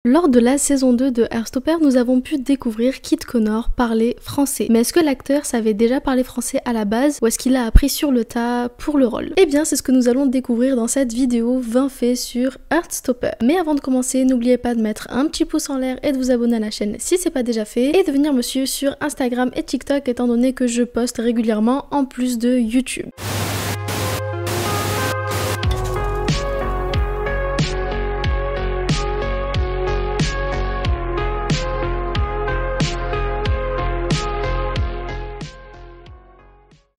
Lors de la saison 2 de Heartstopper, nous avons pu découvrir Kit Connor parler français. Mais est-ce que l'acteur savait déjà parler français à la base ou est-ce qu'il a appris sur le tas pour le rôle? Eh bien, c'est ce que nous allons découvrir dans cette vidéo 20 faits sur Heartstopper. Mais avant de commencer, n'oubliez pas de mettre un petit pouce en l'air et de vous abonner à la chaîne si c'est pas déjà fait et de venir me suivre sur Instagram et TikTok étant donné que je poste régulièrement en plus de YouTube.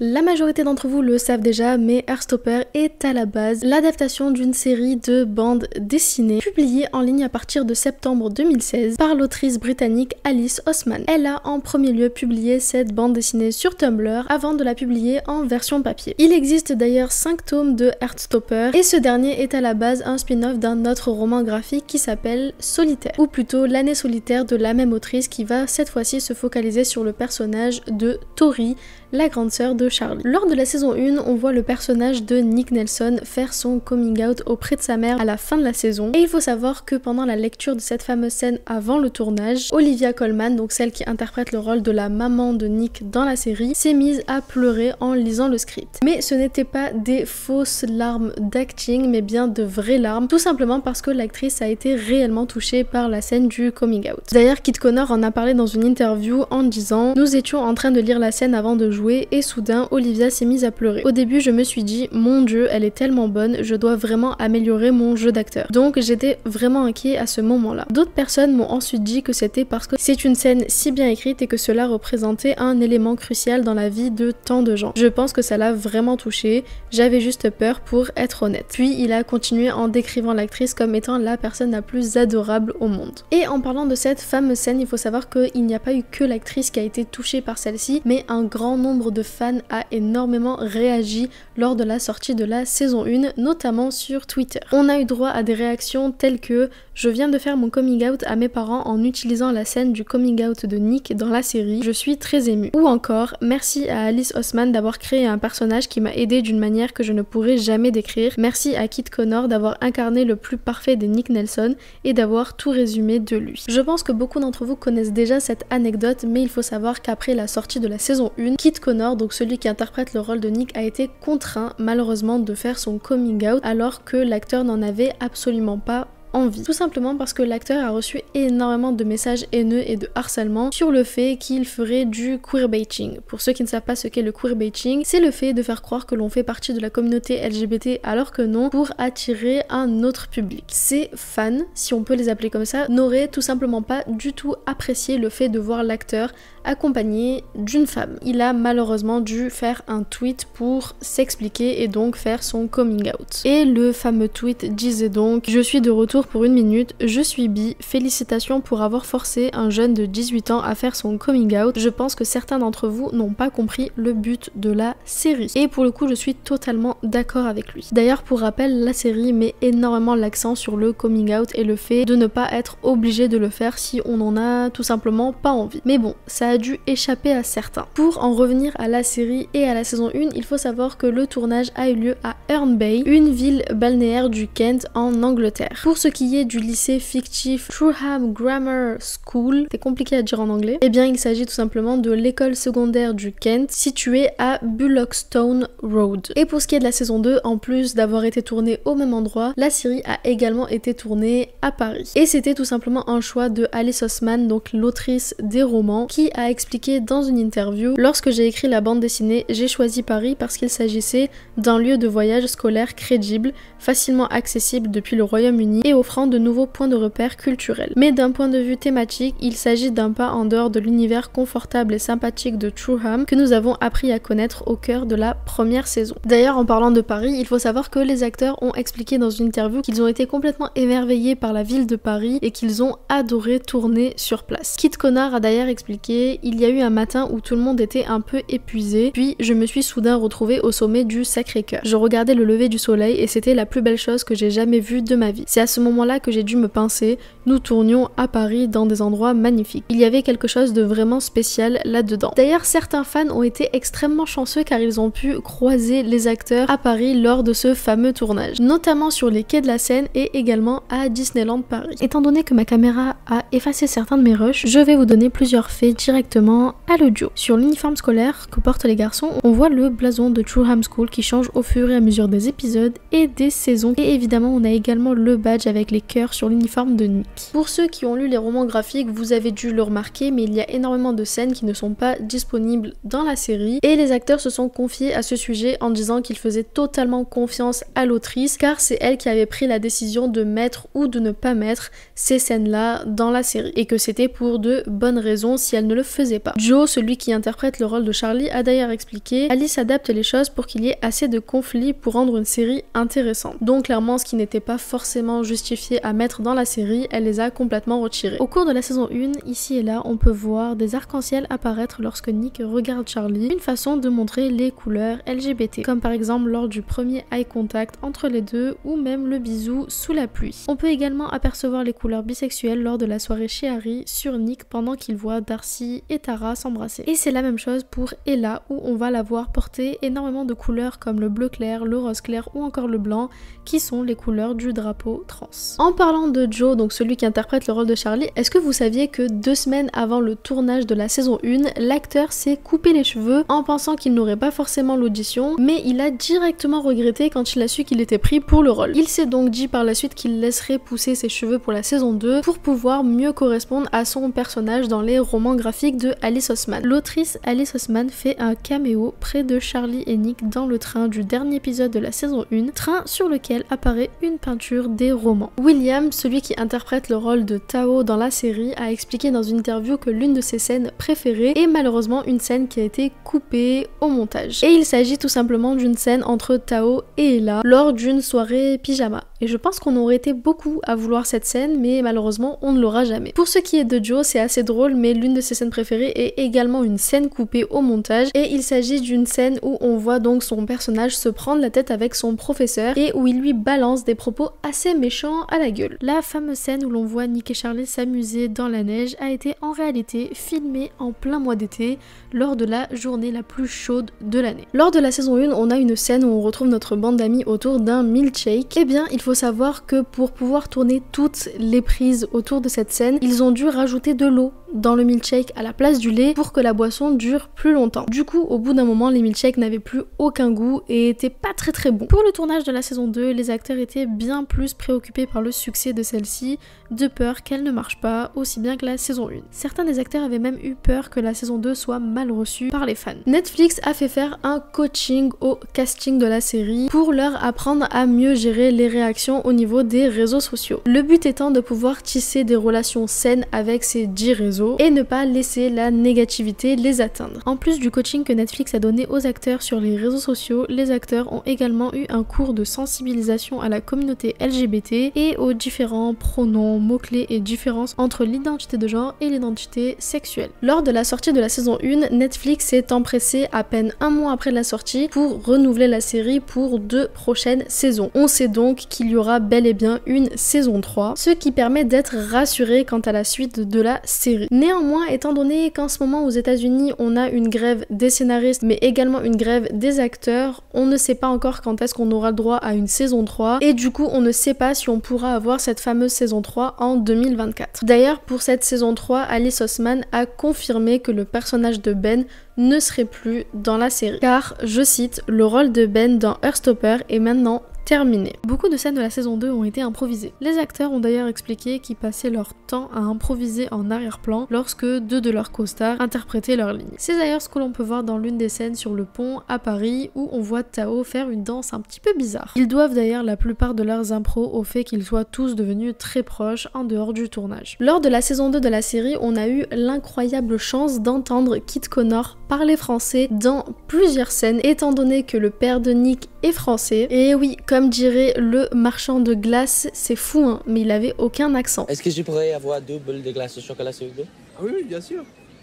La majorité d'entre vous le savent déjà, mais Heartstopper est à la base l'adaptation d'une série de bandes dessinées publiée en ligne à partir de septembre 2016 par l'autrice britannique Alice Oseman. Elle a en premier lieu publié cette bande dessinée sur Tumblr avant de la publier en version papier. Il existe d'ailleurs 5 tomes de Heartstopper et ce dernier est à la base un spin-off d'un autre roman graphique qui s'appelle Solitaire, ou plutôt L'année solitaire de la même autrice qui va cette fois-ci se focaliser sur le personnage de Tori, la grande sœur de Charlie. Lors de la saison 1, on voit le personnage de Nick Nelson faire son coming out auprès de sa mère à la fin de la saison. Et il faut savoir que pendant la lecture de cette fameuse scène avant le tournage, Olivia Colman, donc celle qui interprète le rôle de la maman de Nick dans la série, s'est mise à pleurer en lisant le script. Mais ce n'était pas des fausses larmes d'acting, mais bien de vraies larmes, tout simplement parce que l'actrice a été réellement touchée par la scène du coming out. D'ailleurs, Kit Connor en a parlé dans une interview en disant « Nous étions en train de lire la scène avant de jouer et soudain Olivia s'est mise à pleurer. Au début je me suis dit mon dieu elle est tellement bonne, je dois vraiment améliorer mon jeu d'acteur. Donc j'étais vraiment inquiet à ce moment là. D'autres personnes m'ont ensuite dit que c'était parce que c'est une scène si bien écrite et que cela représentait un élément crucial dans la vie de tant de gens. Je pense que ça l'a vraiment touché, j'avais juste peur pour être honnête. Puis il a continué en décrivant l'actrice comme étant la personne la plus adorable au monde. Et en parlant de cette fameuse scène, il faut savoir qu'il n'y a pas eu que l'actrice qui a été touchée par celle-ci, mais un grand nombre de fans a énormément réagi lors de la sortie de la saison 1, notamment sur Twitter. On a eu droit à des réactions telles que « Je viens de faire mon coming out à mes parents en utilisant la scène du coming out de Nick dans la série, je suis très émue » ou encore « Merci à Alice Oseman d'avoir créé un personnage qui m'a aidé d'une manière que je ne pourrais jamais décrire, merci à Kit Connor d'avoir incarné le plus parfait des Nick Nelson et d'avoir tout résumé de lui ». Je pense que beaucoup d'entre vous connaissent déjà cette anecdote, mais il faut savoir qu'après la sortie de la saison 1, Kit Connor, donc celui qui interprète le rôle de Nick, a été contraint malheureusement de faire son coming out alors que l'acteur n'en avait absolument pas envie. Tout simplement parce que l'acteur a reçu énormément de messages haineux et de harcèlement sur le fait qu'il ferait du queerbaiting. Pour ceux qui ne savent pas ce qu'est le queerbaiting, c'est le fait de faire croire que l'on fait partie de la communauté LGBT alors que non, pour attirer un autre public. Ces fans, si on peut les appeler comme ça, n'auraient tout simplement pas du tout apprécié le fait de voir l'acteur accompagné d'une femme. Il a malheureusement dû faire un tweet pour s'expliquer et donc faire son coming out. Et le fameux tweet disait donc « Je suis de retour pour 1 minute, je suis bi, félicitations pour avoir forcé un jeune de 18 ans à faire son coming out. Je pense que certains d'entre vous n'ont pas compris le but de la série. » Et pour le coup, je suis totalement d'accord avec lui. D'ailleurs, pour rappel, la série met énormément l'accent sur le coming out et le fait de ne pas être obligé de le faire si on n'en a tout simplement pas envie. Mais bon, ça a dû échapper à certains. Pour en revenir à la série et à la saison 1, il faut savoir que le tournage a eu lieu à Herne Bay, une ville balnéaire du Kent en Angleterre. Pour ce qui est du lycée fictif Trueham Grammar School, c'est compliqué à dire en anglais, eh bien il s'agit tout simplement de l'école secondaire du Kent située à Bullockstone Road. Et pour ce qui est de la saison 2, en plus d'avoir été tournée au même endroit, la série a également été tournée à Paris. Et c'était tout simplement un choix de Alice Oseman, donc l'autrice des romans, qui a expliqué dans une interview « Lorsque j'ai écrit la bande dessinée, j'ai choisi Paris parce qu'il s'agissait d'un lieu de voyage scolaire crédible, facilement accessible depuis le Royaume-Uni et offrant de nouveaux points de repère culturels. Mais d'un point de vue thématique, il s'agit d'un pas en dehors de l'univers confortable et sympathique de Trueham que nous avons appris à connaître au cœur de la première saison. » D'ailleurs, en parlant de Paris, il faut savoir que les acteurs ont expliqué dans une interview qu'ils ont été complètement émerveillés par la ville de Paris et qu'ils ont adoré tourner sur place. Kit Connor a d'ailleurs expliqué « Il y a eu un matin où tout le monde était un peu épuisé, puis je me suis soudain retrouvée au sommet du Sacré-Cœur. Je regardais le lever du soleil et c'était la plus belle chose que j'ai jamais vue de ma vie. C'est à ce moment moment-là que j'ai dû me pincer. Nous tournions à Paris dans des endroits magnifiques. Il y avait quelque chose de vraiment spécial là-dedans. D'ailleurs, certains fans ont été extrêmement chanceux car ils ont pu croiser les acteurs à Paris lors de ce fameux tournage, notamment sur les quais de la Seine et également à Disneyland Paris. Étant donné que ma caméra a effacé certains de mes rushs, je vais vous donner plusieurs faits directement à l'audio. Sur l'uniforme scolaire que portent les garçons, on voit le blason de Trueham School qui change au fur et à mesure des épisodes et des saisons. Et évidemment, on a également le badge avec les cœurs sur l'uniforme de Nick. Pour ceux qui ont lu les romans graphiques, vous avez dû le remarquer, mais il y a énormément de scènes qui ne sont pas disponibles dans la série et les acteurs se sont confiés à ce sujet en disant qu'ils faisaient totalement confiance à l'autrice car c'est elle qui avait pris la décision de mettre ou de ne pas mettre ces scènes-là dans la série et que c'était pour de bonnes raisons si elle ne le faisait pas. Joe, celui qui interprète le rôle de Charlie, a d'ailleurs expliqué « Alice adapte les choses pour qu'il y ait assez de conflits pour rendre une série intéressante. » Donc clairement, ce qui n'était pas forcément justifié à mettre dans la série, elle les a complètement retirés. Au cours de la saison 1, ici et là, on peut voir des arcs-en-ciel apparaître lorsque Nick regarde Charlie, une façon de montrer les couleurs LGBT, comme par exemple lors du premier eye contact entre les deux ou même le bisou sous la pluie. On peut également apercevoir les couleurs bisexuelles lors de la soirée chez Harry sur Nick pendant qu'il voit Darcy et Tara s'embrasser. Et c'est la même chose pour Ella où on va la voir porter énormément de couleurs comme le bleu clair, le rose clair ou encore le blanc qui sont les couleurs du drapeau trans. En parlant de Joe, donc celui qui interprète le rôle de Charlie, est-ce que vous saviez que 2 semaines avant le tournage de la saison 1, l'acteur s'est coupé les cheveux en pensant qu'il n'aurait pas forcément l'audition, mais il a directement regretté quand il a su qu'il était pris pour le rôle. Il s'est donc dit par la suite qu'il laisserait pousser ses cheveux pour la saison 2 pour pouvoir mieux correspondre à son personnage dans les romans graphiques de Alice Oseman. L'autrice Alice Oseman fait un caméo près de Charlie et Nick dans le train du dernier épisode de la saison 1, train sur lequel apparaît une peinture des romans. William, celui qui interprète le rôle de Tao dans la série, a expliqué dans une interview que l'une de ses scènes préférées est malheureusement une scène qui a été coupée au montage. Et il s'agit tout simplement d'une scène entre Tao et Ella lors d'une soirée pyjama. Et je pense qu'on aurait été beaucoup à vouloir cette scène, mais malheureusement on ne l'aura jamais. Pour ce qui est de Joe, c'est assez drôle, mais l'une de ses scènes préférées est également une scène coupée au montage, et il s'agit d'une scène où on voit donc son personnage se prendre la tête avec son professeur et où il lui balance des propos assez méchants à la gueule. La fameuse scène où l'on voit Nick et Charlie s'amuser dans la neige a été en réalité filmée en plein mois d'été lors de la journée la plus chaude de l'année. Lors de la saison 1, on a une scène où on retrouve notre bande d'amis autour d'un milkshake. Eh bien, il faut savoir que pour pouvoir tourner toutes les prises autour de cette scène, ils ont dû rajouter de l'eau dans le milkshake à la place du lait pour que la boisson dure plus longtemps. Du coup, au bout d'un moment, les milkshakes n'avaient plus aucun goût et étaient pas très bons. Pour le tournage de la saison 2, les acteurs étaient bien plus préoccupés par le succès de celle-ci, de peur qu'elle ne marche pas aussi bien que la saison 1. Certains des acteurs avaient même eu peur que la saison 2 soit mal reçue par les fans. Netflix a fait faire un coaching au casting de la série pour leur apprendre à mieux gérer les réactions au niveau des réseaux sociaux. Le but étant de pouvoir tisser des relations saines avec ces 10 réseaux et ne pas laisser la négativité les atteindre. En plus du coaching que Netflix a donné aux acteurs sur les réseaux sociaux, les acteurs ont également eu un cours de sensibilisation à la communauté LGBT et aux différents pronoms, mots-clés et différences entre l'identité de genre et l'identité sexuelle. Lors de la sortie de la saison 1, Netflix s'est empressé à peine un mois après la sortie pour renouveler la série pour 2 prochaines saisons. On sait donc qu'il y aura bel et bien une saison 3, ce qui permet d'être rassuré quant à la suite de la série. Néanmoins, étant donné qu'en ce moment aux États-Unis on a une grève des scénaristes mais également une grève des acteurs, on ne sait pas encore quand est-ce qu'on aura le droit à une saison 3 et du coup on ne sait pas si on pourra avoir cette fameuse saison 3 en 2024. D'ailleurs, pour cette saison 3, Alice Oseman a confirmé que le personnage de Ben ne serait plus dans la série. Car, je cite, le rôle de Ben dans Heartstopper est maintenant terminé. Beaucoup de scènes de la saison 2 ont été improvisées. Les acteurs ont d'ailleurs expliqué qu'ils passaient leur temps à improviser en arrière-plan lorsque 2 de leurs co-stars interprétaient leurs lignes. C'est d'ailleurs ce que l'on peut voir dans l'une des scènes sur le pont à Paris où on voit Tao faire une danse un petit peu bizarre. Ils doivent d'ailleurs la plupart de leurs impros au fait qu'ils soient tous devenus très proches en dehors du tournage. Lors de la saison 2 de la série, on a eu l'incroyable chance d'entendre Kit Connor parler français dans plusieurs scènes étant donné que le père de Nick est français. Et oui, comme dirait le marchand de glace, c'est fou hein, mais il avait aucun accent. Est-ce que je pourrais avoir 2 boules de glace au chocolat s'il vous plaît? Ah oui, bien sûr.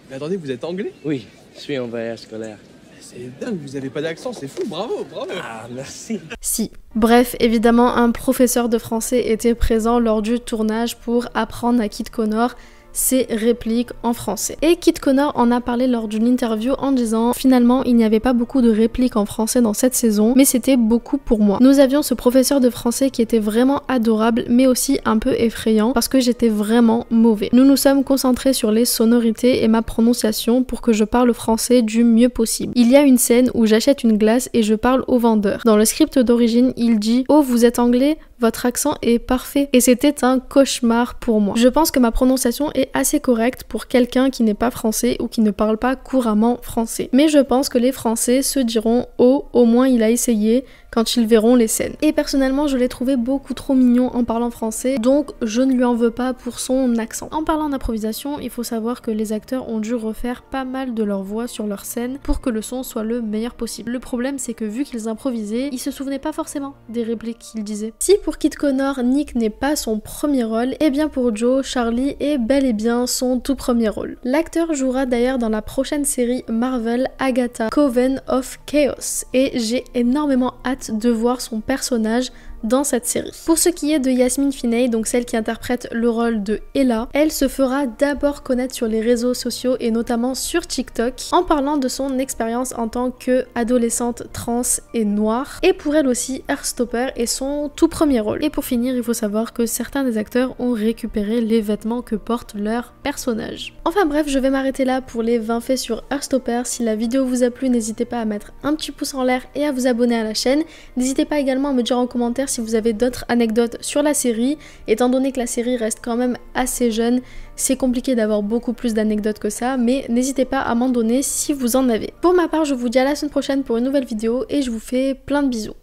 Mais attendez, vous êtes anglais? Oui, je suis en voyage scolaire. C'est dingue, vous avez pas d'accent, c'est fou, bravo, bravo. Ah, merci. Si. Bref, évidemment, un professeur de français était présent lors du tournage pour apprendre à Kit Connor ses répliques en français. Et Kit Connor en a parlé lors d'une interview en disant finalement il n'y avait pas beaucoup de répliques en français dans cette saison, mais c'était beaucoup pour moi. Nous avions ce professeur de français qui était vraiment adorable, mais aussi un peu effrayant parce que j'étais vraiment mauvais. Nous nous sommes concentrés sur les sonorités et ma prononciation pour que je parle français du mieux possible. Il y a une scène où j'achète une glace et je parle au vendeur. Dans le script d'origine, il dit « Oh, vous êtes anglais ? Votre accent est parfait. » Et c'était un cauchemar pour moi. Je pense que ma prononciation est assez correcte pour quelqu'un qui n'est pas français ou qui ne parle pas couramment français. Mais je pense que les Français se diront « Oh, au moins il a essayé » quand ils verront les scènes. Et personnellement, je l'ai trouvé beaucoup trop mignon en parlant français, donc je ne lui en veux pas pour son accent. En parlant d'improvisation, il faut savoir que les acteurs ont dû refaire pas mal de leur voix sur leur scène pour que le son soit le meilleur possible. Le problème, c'est que vu qu'ils improvisaient, ils se souvenaient pas forcément des répliques qu'ils disaient. Si pour Kit Connor, Nick n'est pas son premier rôle, et bien pour Joe, Charlie est bel et bien son tout premier rôle. L'acteur jouera d'ailleurs dans la prochaine série Marvel Agatha, Coven of Chaos, et j'ai énormément hâte de voir son personnage dans cette série. Pour ce qui est de Yasmine Finney, donc celle qui interprète le rôle de Ella, elle se fera d'abord connaître sur les réseaux sociaux et notamment sur TikTok en parlant de son expérience en tant qu'adolescente trans et noire. Et pour elle aussi, Heartstopper est son tout premier rôle. Et pour finir, il faut savoir que certains des acteurs ont récupéré les vêtements que portent leurs personnages. Enfin bref, je vais m'arrêter là pour les 20 faits sur Heartstopper. Si la vidéo vous a plu, n'hésitez pas à mettre un petit pouce en l'air et à vous abonner à la chaîne. N'hésitez pas également à me dire en commentaire si vous avez d'autres anecdotes sur la série. Étant donné que la série reste quand même assez jeune, c'est compliqué d'avoir beaucoup plus d'anecdotes que ça, mais n'hésitez pas à m'en donner si vous en avez. Pour ma part, je vous dis à la semaine prochaine pour une nouvelle vidéo et je vous fais plein de bisous.